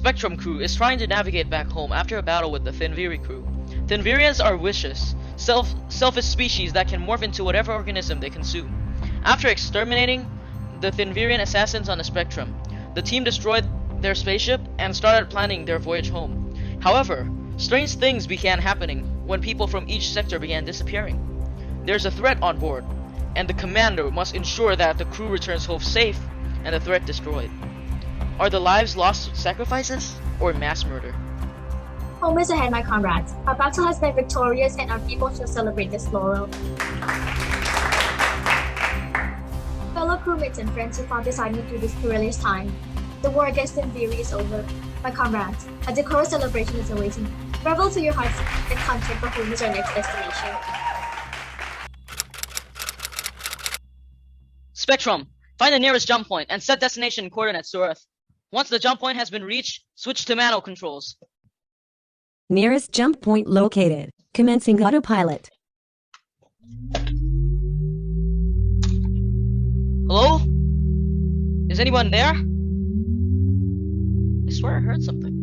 Spectrum crew is trying to navigate back home after a battle with the Thinviri crew. Thinvirians are vicious, selfish species that can morph into whatever organism they consume. After exterminating the Thinvirian assassins on the Spectrum, the team destroyed their spaceship and started planning their voyage home. However, strange things began happening when people from each sector began disappearing. There's a threat on board, and the commander must ensure that the crew returns home safe and the threat destroyed. Are the lives lost sacrifices or mass murder? Home is ahead, my comrades. Our battle has been victorious and our people shall celebrate this laurel. Fellow crewmates and friends who fought beside me through this perilous time, the war against Thinviri is over. My comrades, a decorous celebration is awaiting. Revel to your heart's content for whom is our next destination. Spectrum, find the nearest jump point and set destination coordinates to Earth. Once the jump point has been reached, switch to manual controls. Nearest jump point located. Commencing autopilot. Hello? Is anyone there? I swear I heard something.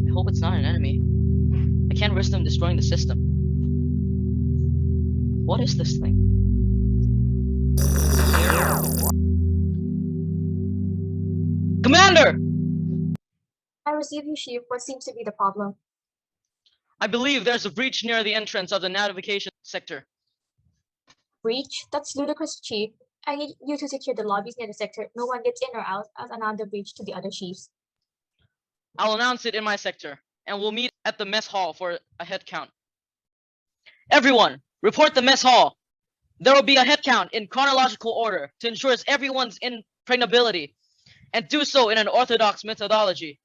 I hope it's not an enemy. I can't risk them destroying the system. What is this thing? Commander! I receive you, Chief. What seems to be the problem? I believe there's a breach near the entrance of the navigation sector. Breach? That's ludicrous, Chief. I need you to secure the lobbies near the sector. No one gets in or out as another breach to the other chiefs. I'll announce it in my sector, and we'll meet at the mess hall for a head count. Everyone, report the mess hall. There will be a head count in chronological order to ensure everyone's impregnability, and do so in an orthodox methodology.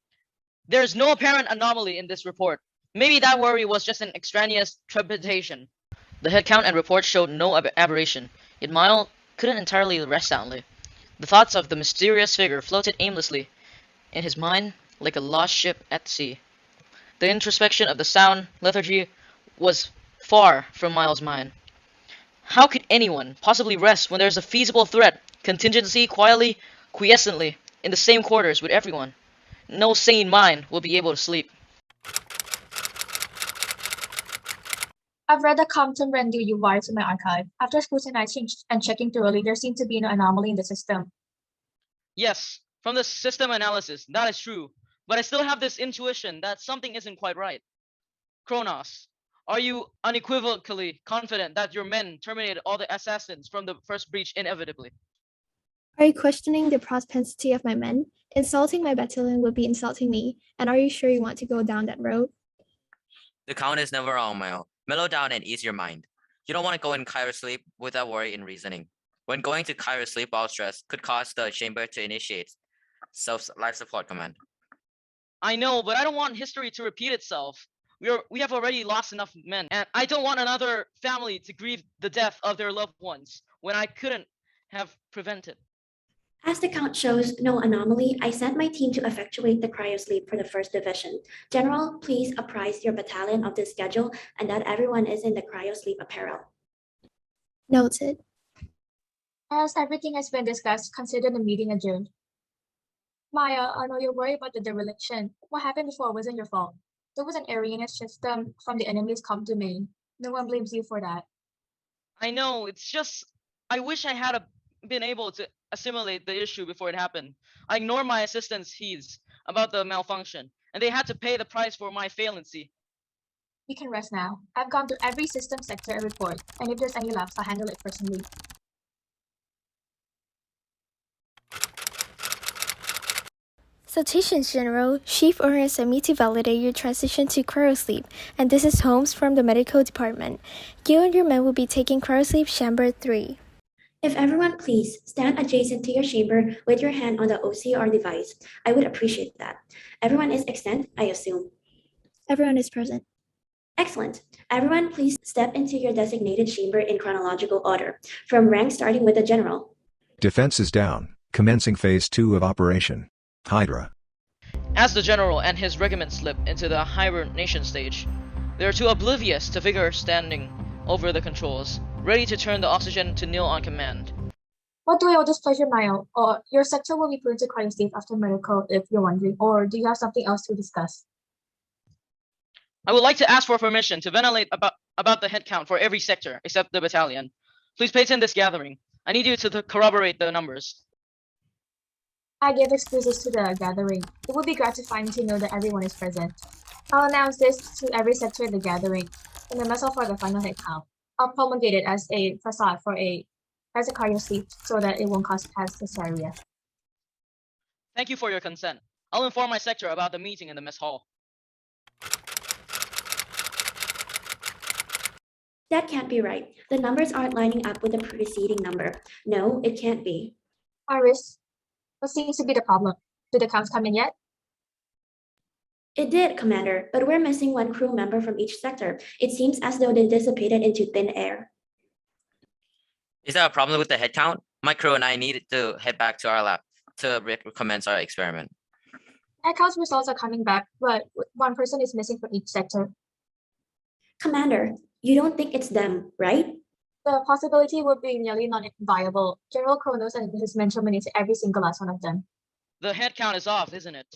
There is no apparent anomaly in this report. Maybe that worry was just an extraneous trepidation. The head count and report showed no aberration, yet Mael couldn't entirely rest soundly. The thoughts of the mysterious figure floated aimlessly in his mind like a lost ship at sea. The introspection of the sound lethargy was far from Mael's mind. How could anyone possibly rest when there's a feasible threat, contingency quietly, quiescently, in the same quarters with everyone? No sane mind will be able to sleep. I've read the Compton render you wired to my archive. After scrutinizing and checking thoroughly, there seemed to be no anomaly in the system. Yes, from the system analysis, that is true. But I still have this intuition that something isn't quite right. Chronos, are you unequivocally confident that your men terminated all the assassins from the first breach inevitably? Are you questioning the propensity of my men? Insulting my battalion would be insulting me, and are you sure you want to go down that road? The count is never wrong, Mael. Mellow down and ease your mind. You don't want to go in Cairo sleep without worry and reasoning. When going to Cairo sleep while stressed could cause the chamber to initiate self-life support command. I know, but I don't want history to repeat itself. We have already lost enough men, and I don't want another family to grieve the death of their loved ones when I couldn't have prevented. As the count shows no anomaly, I sent my team to effectuate the cryosleep for the 1st Division. General, please apprise your battalion of this schedule and that everyone is in the cryosleep apparel. Noted. As everything has been discussed, consider the meeting adjourned. Maya, I know you're worried about the dereliction. What happened before wasn't your fault. There was an erroneous system from the enemy's comp domain. No one blames you for that. I know, it's just, I wish I had been able to assimilate the issue before it happened. I ignored my assistant's heeds about the malfunction, and they had to pay the price for my failancy. You can rest now. I've gone through every system sector and report, and if there's any lapse, I'll handle it personally. Salutations, General. Chief orders me to validate your transition to cryosleep, and this is Holmes from the medical department. You and your men will be taking cryosleep chamber 3. If everyone please stand adjacent to your chamber with your hand on the OCR device, I would appreciate that. Everyone is extant, I assume. Everyone is present. Excellent. Everyone please step into your designated chamber in chronological order, from rank starting with the General. Defense is down. Commencing Phase 2 of Operation Hydra. As the general and his regiment slip into the hibernation stage, they are too oblivious to vigor standing over the controls, ready to turn the oxygen to nil on command. What do I owe this pleasure, Mael? Or your sector will be put into cryosleep after miracle if you're wondering, or do you have something else to discuss? I would like to ask for permission to ventilate about the headcount for every sector except the battalion. Please attend this gathering. I need you to corroborate the numbers. I give excuses to the gathering. It would be gratifying to know that everyone is present. I'll announce this to every sector in the gathering, and the mess hall for the final head count. I'll promulgate it as a facade for as a cryosleep so that it won't cause past hysteria. Thank you for your consent. I'll inform my sector about the meeting in the mess hall. That can't be right. The numbers aren't lining up with the preceding number. No, it can't be. Iris, what seems to be the problem? Do the counts come in yet? It did, Commander, but we're missing one crew member from each sector. It seems as though they dissipated into thin air. Is there a problem with the head count? My crew and I needed to head back to our lab to recommence our experiment. Head counts results are coming back, but one person is missing from each sector. Commander, you don't think it's them, right? The possibility would be nearly non-viable. General Chronos and his men terminated every single last one of them. The head count is off, isn't it?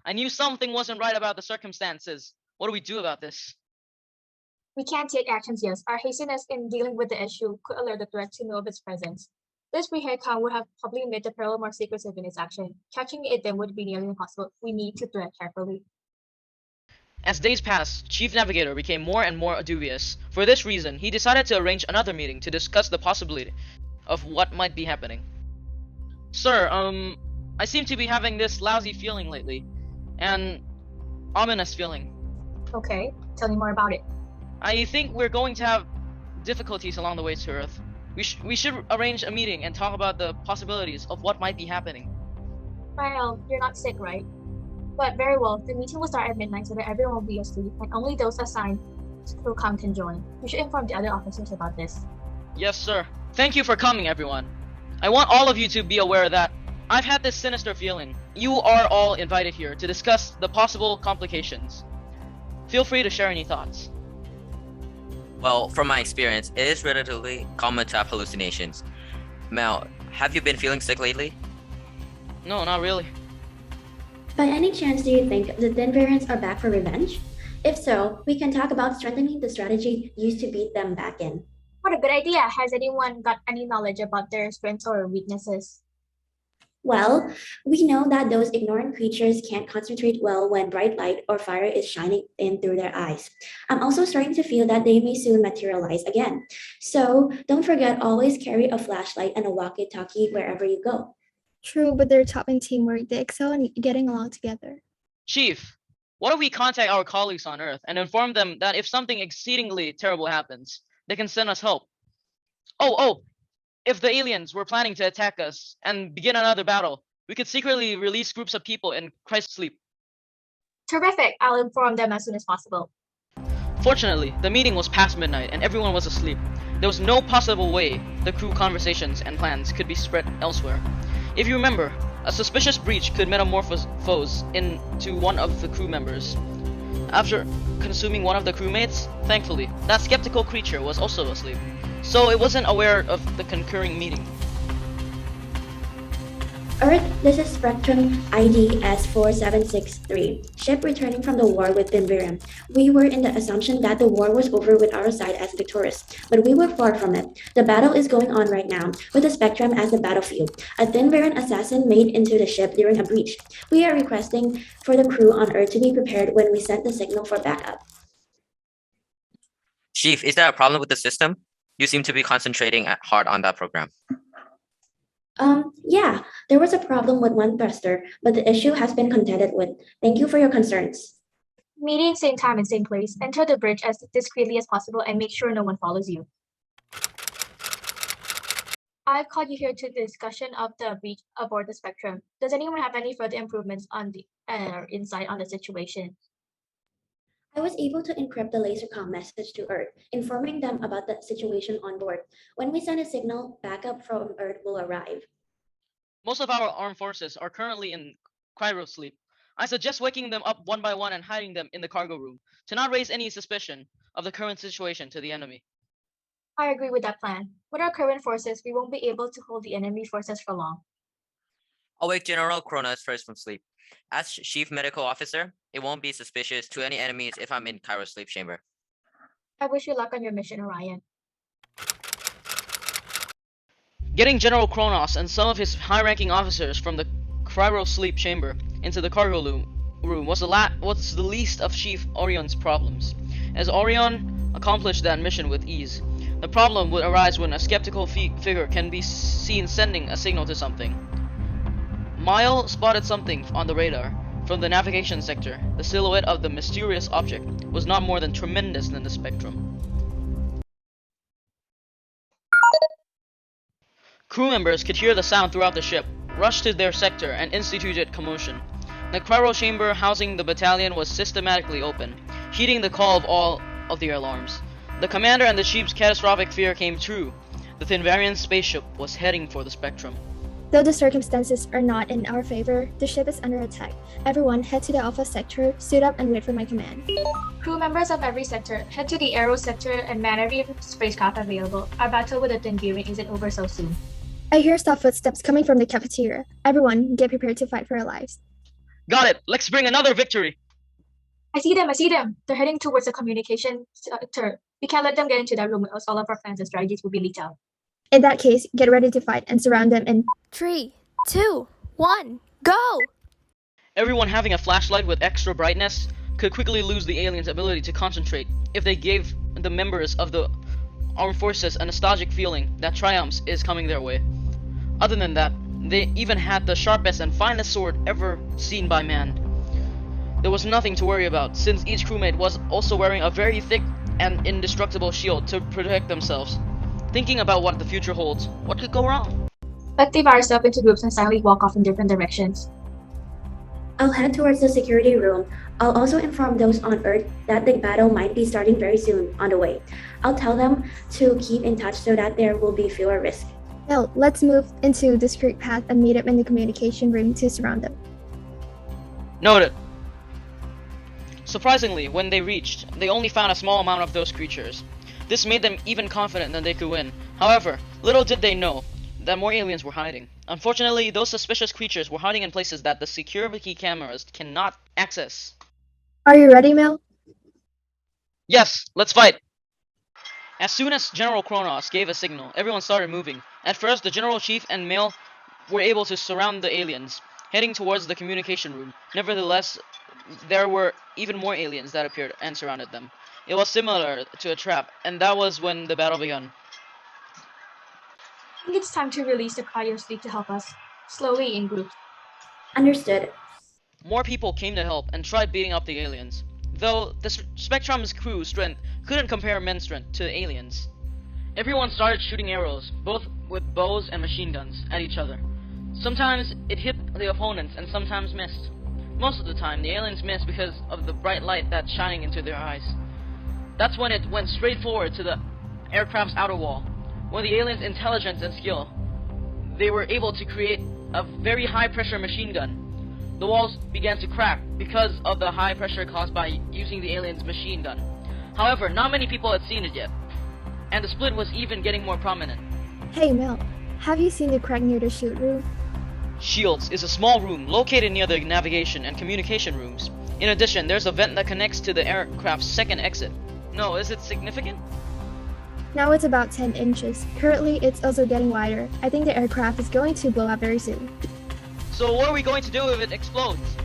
I knew something wasn't right about the circumstances. What do we do about this? We can't take actions yet. Our hastiness in dealing with the issue could alert the threat to know of its presence. This re-head count would have probably made the peril more secretive in its action. Catching it then would be nearly impossible. We need to tread carefully. As days passed, Chief Navigator became more and more dubious. For this reason, he decided to arrange another meeting to discuss the possibility of what might be happening. Sir, I seem to be having this lousy feeling lately. An ominous feeling. Okay, tell me more about it. I think we're going to have difficulties along the way to Earth. We should arrange a meeting and talk about the possibilities of what might be happening. Mael, you're not sick, right? But very well, the meeting will start at midnight so that everyone will be asleep and only those assigned to crew count can join. You should inform the other officers about this. Yes, sir. Thank you for coming, everyone. I want all of you to be aware that I've had this sinister feeling. You are all invited here to discuss the possible complications. Feel free to share any thoughts. Well, from my experience, it is relatively common to have hallucinations. Mel, have you been feeling sick lately? No, not really. By any chance, do you think the thin variants are back for revenge? If so, we can talk about strengthening the strategy used to beat them back in. What a good idea. Has anyone got any knowledge about their strengths or weaknesses? Well, we know that those ignorant creatures can't concentrate well when bright light or fire is shining in through their eyes. I'm also starting to feel that they may soon materialize again. So don't forget, always carry a flashlight and a walkie-talkie wherever you go. True, but they're top in teamwork. They excel in getting along together. Chief, what if we contact our colleagues on Earth and inform them that if something exceedingly terrible happens, they can send us help? If the aliens were planning to attack us and begin another battle, we could secretly release groups of people in cryosleep. Terrific. I'll inform them as soon as possible. Fortunately, the meeting was past midnight and everyone was asleep. There was no possible way the crew conversations and plans could be spread elsewhere. If you remember, a suspicious breach could metamorphose foes into one of the crew members. After consuming one of the crewmates, thankfully, that skeptical creature was also asleep, so it wasn't aware of the concurring meeting. Earth, this is Spectrum ID S4763, ship returning from the war with Bimbirium. We were in the assumption that the war was over with our side as victorious, but we were far from it. The battle is going on right now, with the Spectrum as the battlefield. A thin variant assassin made into the ship during a breach. We are requesting for the crew on Earth to be prepared when we send the signal for backup. Chief, is there a problem with the system? You seem to be concentrating hard on that program. Yeah, there was a problem with one thruster, but the issue has been contended with. Thank you for your concerns. Meeting same time and same place. Enter the bridge as discreetly as possible and make sure no one follows you. I've called you here to the discussion of the breach aboard the Spectrum. Does anyone have any further improvements on the insight on the situation? I was able to encrypt the lasercom message to Earth, informing them about the situation on board. When we send a signal, backup from Earth will arrive. Most of our armed forces are currently in cryosleep. I suggest waking them up one by one and hiding them in the cargo room to not raise any suspicion of the current situation to the enemy. I agree with that plan. With our current forces, we won't be able to hold the enemy forces for long. I'll wake General Chronos first from sleep. As Chief Medical Officer, it won't be suspicious to any enemies if I'm in Cairo's sleep chamber. I wish you luck on your mission, Orion. Getting General Chronos and some of his high-ranking officers from the Cryo sleep chamber into the cargo room was the least of Chief Orion's problems, as Orion accomplished that mission with ease. The problem would arise when a skeptical figure can be seen sending a signal to something. Mael spotted something on the radar from the navigation sector. The silhouette of the mysterious object was not more than tremendous than the spectrum. Crew members could hear the sound throughout the ship, rushed to their sector, and instituted commotion. The cryo chamber housing the battalion was systematically open, heeding the call of all of the alarms. The commander and the chief's catastrophic fear came true. The Thinvarian spaceship was heading for the spectrum. Though the circumstances are not in our favor, the ship is under attack. Everyone head to the Alpha sector, suit up and wait for my command. Crew members of every sector, head to the Aero sector and man every spacecraft available. Our battle with the Thinvarian isn't over so soon. I hear soft footsteps coming from the cafeteria. Everyone, get prepared to fight for our lives. Got it! Let's bring another victory! I see them! They're heading towards the communication sector. We can't let them get into that room, else all of our plans and strategies will be leaked out. In that case, get ready to fight and surround them in 3, 2, 1, go! Everyone having a flashlight with extra brightness could quickly lose the aliens' ability to concentrate if they gave the members of the armed forces a nostalgic feeling that triumphs is coming their way. Other than that, they even had the sharpest and finest sword ever seen by man. There was nothing to worry about, since each crewmate was also wearing a very thick and indestructible shield to protect themselves. Thinking about what the future holds, what could go wrong? Let's divide ourselves into groups and silently walk off in different directions. I'll head towards the security room. I'll also inform those on Earth that the battle might be starting very soon on the way. I'll tell them to keep in touch so that there will be fewer risks. Now, let's move into the discrete path and meet up in the communication room to surround them. Noted. Surprisingly, when they reached, they only found a small amount of those creatures. This made them even confident that they could win. However, little did they know that more aliens were hiding. Unfortunately, those suspicious creatures were hiding in places that the security cameras cannot access. Are you ready, Mael? Yes, let's fight! As soon as General Chronos gave a signal, everyone started moving. At first, the General Chief and Mael were able to surround the aliens, heading towards the communication room. Nevertheless, there were even more aliens that appeared and surrounded them. It was similar to a trap, and that was when the battle began. I think it's time to release the cryo sleep to help us, slowly in groups. Understood. More people came to help and tried beating up the aliens, though the Spectrum's crew strength couldn't compare men's strength to the aliens. Everyone started shooting arrows, both with bows and machine guns, at each other. Sometimes it hit the opponents and sometimes missed. Most of the time, the aliens missed because of the bright light that's shining into their eyes. That's when it went straight forward to the aircraft's outer wall. When the aliens' intelligence and skill, they were able to create a very high-pressure machine gun. The walls began to crack because of the high pressure caused by using the aliens' machine gun. However, not many people had seen it yet, and the split was even getting more prominent. Hey, Mael, have you seen the crack near the chute room? Shields is a small room located near the navigation and communication rooms. In addition, there's a vent that connects to the aircraft's second exit. No, is it significant? Now it's about 10 inches. Currently, it's also getting wider. I think the aircraft is going to blow up very soon. So what are we going to do if it explodes?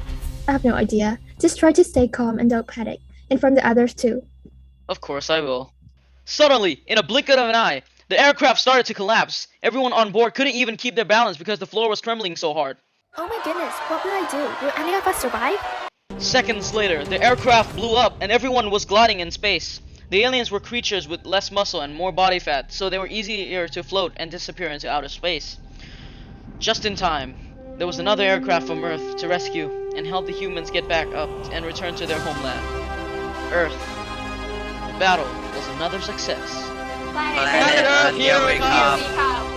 I have no idea. Just try to stay calm and don't panic. Inform the others too. Of course I will. Suddenly, in a blink of an eye, the aircraft started to collapse. Everyone on board couldn't even keep their balance because the floor was trembling so hard. Oh my goodness, what will I do? Will any of us survive? Seconds later, the aircraft blew up and everyone was gliding in space. The aliens were creatures with less muscle and more body fat, so they were easier to float and disappear into outer space. Just in time, there was another aircraft from Earth to rescue and help the humans get back up and return to their homeland, Earth. The battle was another success. Planet Earth, here we come!